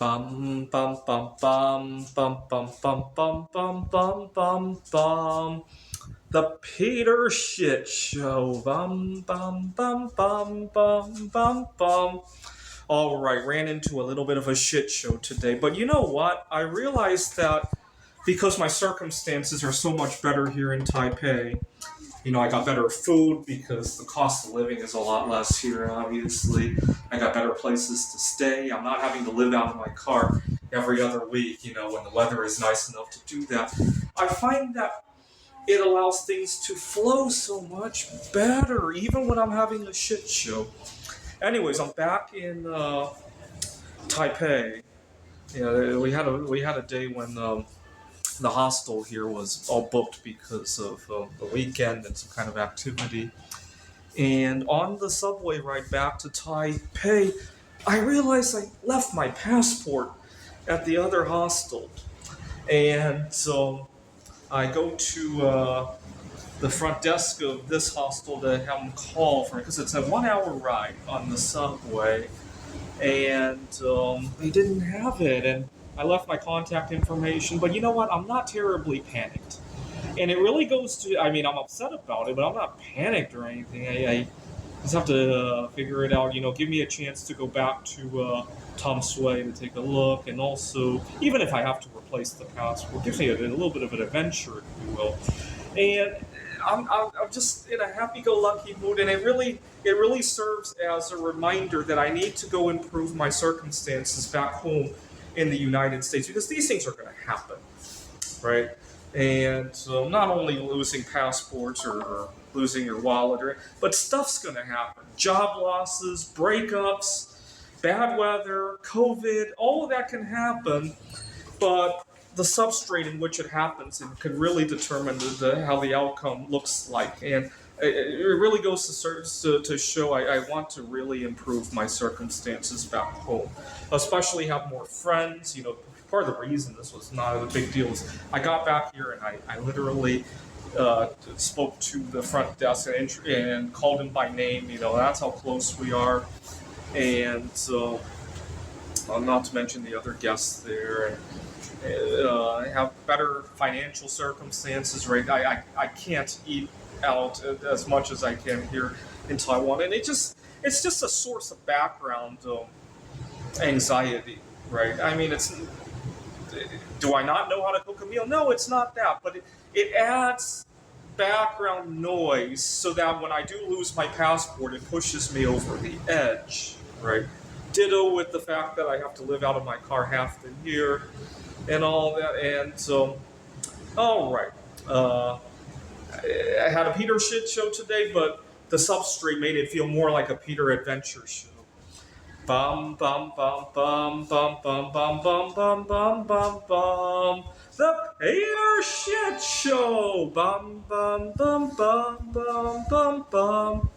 Bum bum bum bum bum bum bum bum bum bum bum bum. The Peter Shitshow. Bum bum bum bum bum bum bum. All right, ran into a little bit of a shit show today, but you know what? I realized that because my circumstances are so much better here in Taipei. I got better food because the cost of living is a lot less here, obviously. I got better places to stay. I'm not having to live out of my car every other week, when the weather is nice enough to do that. I find that it allows things to flow so much better, even when I'm having a shit show. Anyways, I'm back in Taipei. Yeah, we had a day when the hostel here was all booked because of the weekend and some kind of activity. And on the subway ride back to Taipei, I realized I left my passport at the other hostel. And so I go to the front desk of this hostel to have them call for it because it's a 1 hour ride on the subway. And they didn't have it. And I left my contact information. But you know what? I'm not terribly panicked. And it really goes to, I'm upset about it, but I'm not panicked or anything. I just have to figure it out, give me a chance to go back to Tom Sway to take a look. And also, even if I have to replace the passport, gives me a little bit of an adventure, if you will. And I'm just in a happy-go-lucky mood, and it really serves as a reminder that I need to go improve my circumstances back home in the United States, because these things are going to happen, right? And so not only losing passports or losing your wallet, but stuff's going to happen. Job losses, breakups, bad weather, COVID, all of that can happen, but the substrate in which it happens and can really determine how the outcome looks like. And it really goes to show I want to really improve my circumstances back home, especially have more friends. Part of the reason this was not a big deal is I got back here and I literally spoke to the front desk and called him by name. That's how close we are. And so, not to mention the other guests there. And have better financial circumstances, right? I can't eat out as much as I can here in Taiwan, and it's just a source of background anxiety, right? Do I not know how to cook a meal? No, it's not that, but it adds background noise so that when I do lose my passport, it pushes me over the edge, right? Ditto with the fact that I have to live out of my car half the year and all that. And so, all right. I had a Peter shit show today, but the substrate made it feel more like a Peter adventure show. Bum bum bum bum bum bum bum bum bum bum bum bum. The Peter Shit Show. Bum bum bum bum bum bum bum.